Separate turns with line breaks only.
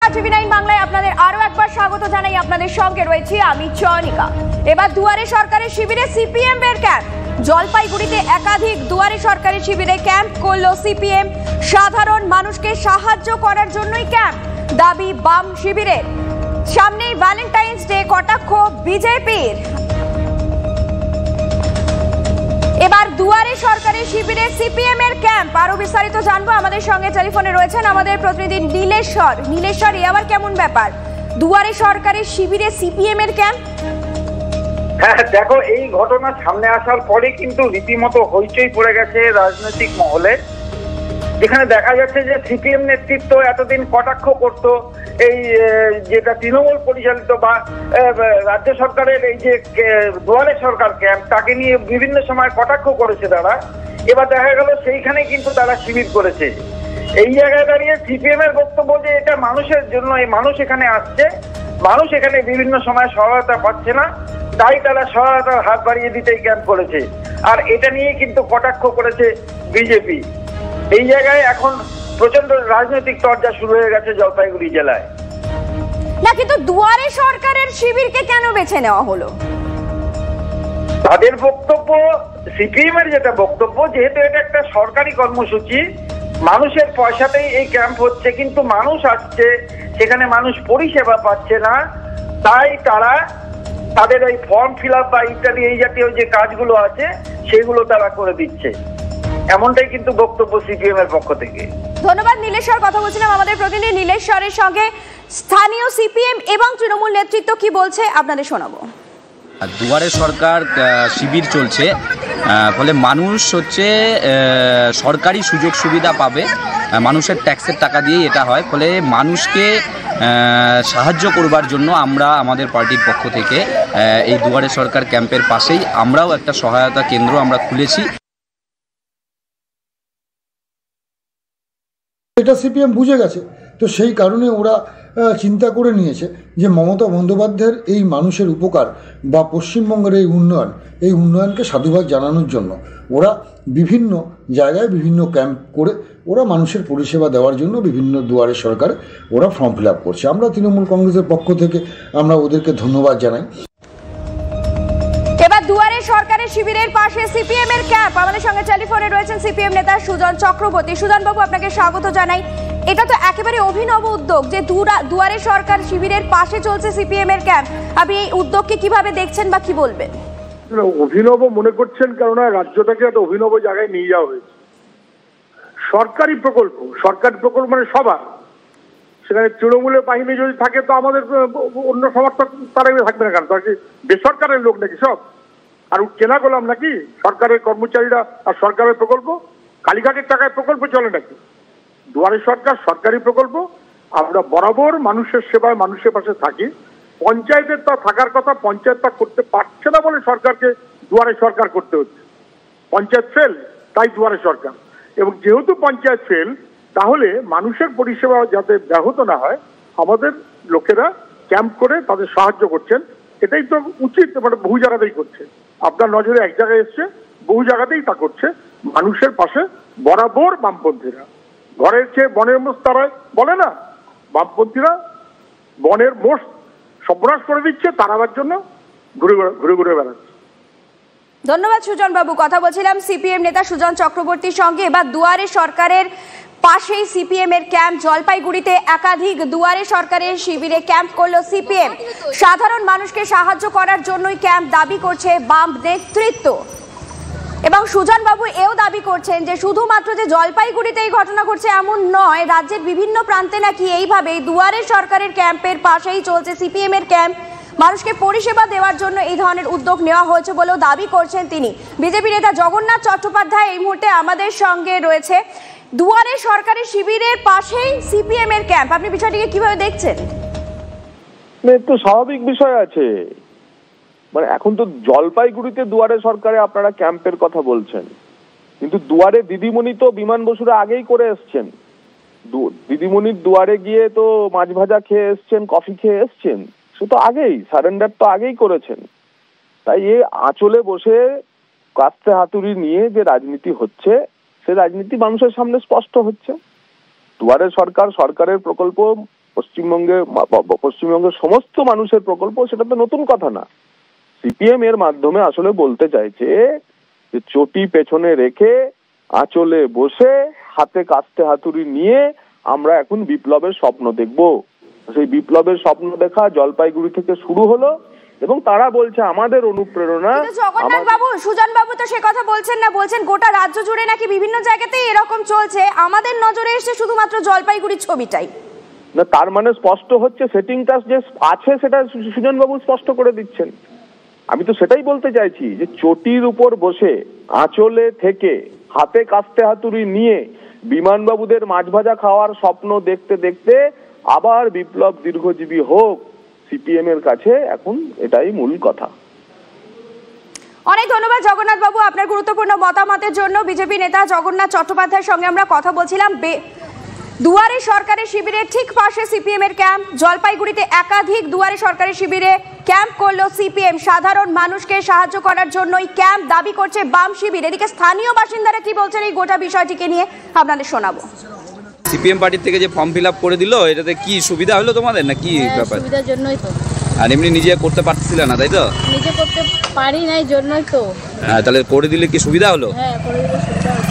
নমস্কার, টিভি9 বাংলায় আপনাদের আরো একবার স্বাগত জানাই। আপনাদের সঙ্গে রয়েছি আমি চয়নিকা। এবার দুয়ারে সরকারের শিবিরে সিপিএম এর ক্যাম্প। জলপাইগুড়িতে একাধিক দুয়ারে সরকারি শিবিরে ক্যাম্প করলো সিপিএম। সাধারণ মানুষকে সাহায্য করার জন্যই ক্যাম্প, দাবি বাম শিবিরের। সামনেই ভ্যালেন্টাইন্স ডে, কটাক্ষ বিজেপির। এবার দুয়ারে সরকারি শিবিরে সিপিএম এর ক্যাম্প, আরো বিস্তারিত জানবো। আমাদের সঙ্গে টেলিফোনে রয়েছেন আমাদের প্রতিনিধি নীলেশ্বর। নীলেশ্বর, এ আবার কেমন ব্যাপার? দুয়ারে সরকারি শিবিরে সিপিএম এর ক্যাম্প।
হ্যাঁ দেখো, এই ঘটনা সামনে আসার পরে কিন্তু রীতিমতো হইচই পড়ে গেছে রাজনৈতিক মহলে, যেখানে দেখা যাচ্ছে যে সিপিএম নেতৃত্ব এতদিন কটাক্ষ করত এই যেটা তৃণমূল পরিচালিত বা রাজ্য সরকারের এই যে দুয়ারে সরকার ক্যাম্প, তাকে নিয়ে বিভিন্ন সময় কটাক্ষ করেছে তারা। এবার দেখা গেল সেইখানে কিন্তু তারা শিবির করেছে। এই জায়গায় দাঁড়িয়ে সিপিএম এর বক্তব্য যে এটা মানুষের জন্য, এই মানুষ এখানে আসছে, মানুষ এখানে বিভিন্ন সময় সহায়তা পাচ্ছে না, তাই তারা সহায়তার হাত বাড়িয়ে দিতেই ক্যাম্প করেছে। আর এটা নিয়ে কিন্তু কটাক্ষ করেছে বিজেপি। এই জায়গায় এখন প্রচন্ড রাজনৈতিক চর্চা শুরু হয়ে গেছে জলপাইগুড়ি জেলায়।
না, কিন্তু দুয়ারে সরকারের শিবিরকে কেন বেছে নেওয়া হলো?
তাদের বক্তব্য, সিপিএম এর যেটা বক্তব্য, যেহেতু এটা একটা সরকারি কর্মসূচি, মানুষের পয়সাতেই এই ক্যাম্প হচ্ছে, কিন্তু মানুষ আসছে সেখানে, মানুষ পরিষেবা পাচ্ছে না, তাই তারা তাদের এই ফর্ম ফিল আপ বা ইত্যাদি এই জাতীয় যে কাজগুলো আছে সেগুলো তারা করে দিচ্ছে। এমনটাই কিন্তু বক্তব্য সিপিএম এর পক্ষ থেকে।
ধন্যবাদ নীলেশ্বর। কথা বলছিলাম আমাদের প্রতিনিধি নীলেশ্বরের সঙ্গে। স্থানীয় সিপিএম এবং তৃণমূল নেতৃত্ব কি বলছে আপনাদের শোনাবো।
দুয়ারে সরকার শিবির চলছে, ফলে মানুষ হচ্ছে সরকারি সুযোগ সুবিধা পাবে, মানুষের ট্যাক্সের টাকা দিয়েই এটা হয়। ফলে মানুষকে সাহায্য করবার জন্য আমরা আমাদের পার্টির পক্ষ থেকে এই দুয়ারে সরকার ক্যাম্পের পাশেই আমরাও একটা সহায়তা কেন্দ্র আমরা খুলেছি।
এটা সিপিএম বুঝে গেছে, তো সেই কারণে ওরা চিন্তা করে নিয়েছে যে মমতা বন্দ্যোপাধ্যায়ের এই মানুষের উপকার বা পশ্চিমবঙ্গের এই উন্নয়নকে সাধুবাদ জানানোর জন্য ওরা বিভিন্ন জায়গায় বিভিন্ন ক্যাম্প করে ওরা মানুষের পরিষেবা দেওয়ার জন্য বিভিন্ন দুয়ারে সরকারে ওরা ফর্ম ফিল আপ করছে। আমরা তৃণমূল কংগ্রেসের পক্ষ থেকে আমরা ওদেরকে ধন্যবাদ জানাই।
এবার দুয়ারে সরকারের শিবিরের পাশে সিপিএম এর ক্যাম্প। আমাদের সঙ্গে টেলিফোনে রয়েছেন সিপিএম নেতা সুজন চক্রবর্তী। সুজন বাবু, আপনাকে স্বাগত জানাই। এটা তো একেবারে অভিনব উদ্যোগ যে দুয়ারে সরকার শিবিরের পাশে চলছে সিপিএম এর ক্যাম্প। আপনি এই উদ্যোগকে কিভাবে দেখছেন বা কি বলবেন?
অভিনব মনে করছেন কেননা রাজ্যটাকে একটা অভিনব জায়গায় নিয়ে যাওয়া হয়েছে। সরকারি প্রকল্প মানে সবার, সেখানে তৃণমূলের বাহিনী যদি থাকে তো আমাদের অন্য সমর্থক তারা থাকবে না কেন? তারা কি বেসরকারের লোক নাকি সব? আর কেনা করলাম নাকি সরকারের কর্মচারীরা? আর সরকারের প্রকল্প কালীঘাটের টাকায় প্রকল্প চলে নাকি? দুয়ারে সরকার সরকারি প্রকল্প। আমরা বরাবর মানুষের সেবায় মানুষের পাশে থাকি। পঞ্চায়েতের তা থাকার কথা, পঞ্চায়েত তা করতে পারছে না বলে সরকারকে দুয়ারে সরকার করতে হচ্ছে। পঞ্চায়েত ফেল, তাই দুয়ারে সরকার। এবং যেহেতু পঞ্চায়েত ফেল, তাহলে মানুষের পরিষেবা যাতে ব্যাহত না হয়, আমাদের লোকেরা ক্যাম্প করে তাদের সাহায্য করছেন। এটাই তো উচিত, মানে বহু জায়গাতেই করছে। আপনার নজরে এক জায়গায় এসছে, বহু জায়গাতেই তা করছে। মানুষের পাশে বরাবর বামপন্থীরা। ঘরের চেয়ে বনের মোষ তারায় বলে না, বামপন্থীরা বনের মোষ সর্বনাশ করে দিচ্ছে, তাড়াবার জন্য ঘুরে ঘুরে বেড়াচ্ছে।
ধন্যবাদ সুজন বাবু। কথা বলছিলাম সিপিএম নেতা সুজন চক্রবর্তীর সঙ্গে। এবার দুয়ারে সরকারের পাশেই সিপিএম এর ক্যাম্প। জলপাইগুড়িতে একাধিক দুয়ারে সরকারের শিবিরে ক্যাম্প করলো সিপিএম। সাধারণ মানুষকে সাহায্য করার জন্যই ক্যাম্প, দাবি করছে বাম নেতৃত্ব। এবং সুজন বাবু এও দাবি করছেন যে শুধুমাত্র যে জলপাইগুড়িতে এই ঘটনা ঘটছে এমন নয়, রাজ্যের বিভিন্ন প্রান্তে নাকি এইভাবেই দুয়ারে সরকারের ক্যাম্পের পাশেই চলছে সিপিএম এর ক্যাম্প। মানুষকে পরিষেবা দেওয়ার জন্য এই ধরনের উদ্যোগ নেওয়া হয়েছে বলেও দাবি করছেন তিনি। বিজেপি নেতা জগন্নাথ চট্টোপাধ্যায় এই মুহূর্তে আমাদের সঙ্গে রয়েছে। দুয়ারে সরকারি শিবিরের পাশেই সিপিএম এর ক্যাম্প, আপনি বিষয়টিকে কিভাবে দেখছেন?
একটু স্বাভাবিক বিষয় আছে, মানে এখন তো জলপাইগুড়িতে দুয়ারে সরকারে আপনারা ক্যাম্পের কথা বলছেন, কিন্তু দুয়ারে দিদিমণি তো বিমান বসুরা আগেই করে এসছেন। দিদিমণির দুয়ারে গিয়ে তো মাছ ভাজা খেয়ে এসছেন, কফি খেয়ে এসছেন, সে তো আগেই সারেন্ডার তো আগেই করেছেন। তাই এ আঁচলে বসে কাস্তে হাতুড়ি নিয়ে যে রাজনীতি হচ্ছে, সে রাজনীতি মানুষের সামনে স্পষ্ট হচ্ছে। দুয়ারে সরকার সরকারের প্রকল্প পশ্চিমবঙ্গের সমস্ত মানুষের প্রকল্প, সেটা তো নতুন কথা না। সিপিএম এর মাধ্যমে আসলে বলতে চাইছে যে চটি পেছনে রেখে আঁচলে বসে হাতে কাস্তে হাতুড়ি নিয়ে আমরা এখন বিপ্লবের স্বপ্ন দেখব। সেই বিপ্লবের স্বপ্ন দেখা জলপাইগুড়ি থেকে শুরু হলো এবং তারা বলছে আমাদের অনুপ্রেরণা।
জগন্নাথ বাবু, সুজন বাবু তো সে কথা বলছেন না, বলছেন গোটা রাজ্য জুড়ে নাকি বিভিন্ন জায়গাতেই এরকম চলছে, আমাদের নজরে এসে শুধুমাত্র জলপাইগুড়ির ছবিটাই।
না, তার মানে স্পষ্ট হচ্ছে সেটিংটা যে আছে সেটা সুজন বাবু স্পষ্ট করে দিচ্ছেন। আমি তো সেটাই বলতে চাইছি যে চটির উপর বসে আঁচলে থেকে হাতে কাস্তে হাতুড়ি নিয়ে বিমানবাবুদের মাছ ভাজা খাওয়ার স্বপ্ন দেখতে দেখতে আবার বিপ্লব দীর্ঘজীবী হোক, সিপিএম এর কাছে এখন এটাই মূল কথা।
অনেক ধন্যবাদ জগন্নাথ বাবু আপনার গুরুত্বপূর্ণ মতামতের জন্য। বিজেপি নেতা জগন্নাথ চট্টোপাধ্যায়ের সঙ্গে আমরা কথা বলছিলাম। দুয়ারে সরকারের শিবিরের ঠিক পাশে সিপিএম এর ক্যাম্প। জলপাইগুড়িতে একাধিক দুয়ারে সরকারের শিবিরে ক্যাম্প করলো সিপিএম। সাধারণ মানুষকে সাহায্য করার জন্যই ক্যাম্প দাবি করছে বাম শিবির। এদিকে স্থানীয় বাসিন্দারা কি বলছেন এই গোটা বিষয়টিকে নিয়ে আপনাদের শোনাবো।
সিপিএম পার্টির থেকে যে ফর্ম ফিল আপ করে দিল, এটাতে কি সুবিধা হলো তোমাদের না কি ব্যাপার?
সুবিধার জন্যই তো।
আর এমনি নিজে করতে পারছিলে না, তাই তো?
নিজে করতে পারি নাই জন্যই তো।
হ্যাঁ, তাহলে করে দিলে কি সুবিধা হলো?
হ্যাঁ, করে দিলে সুবিধা হতো।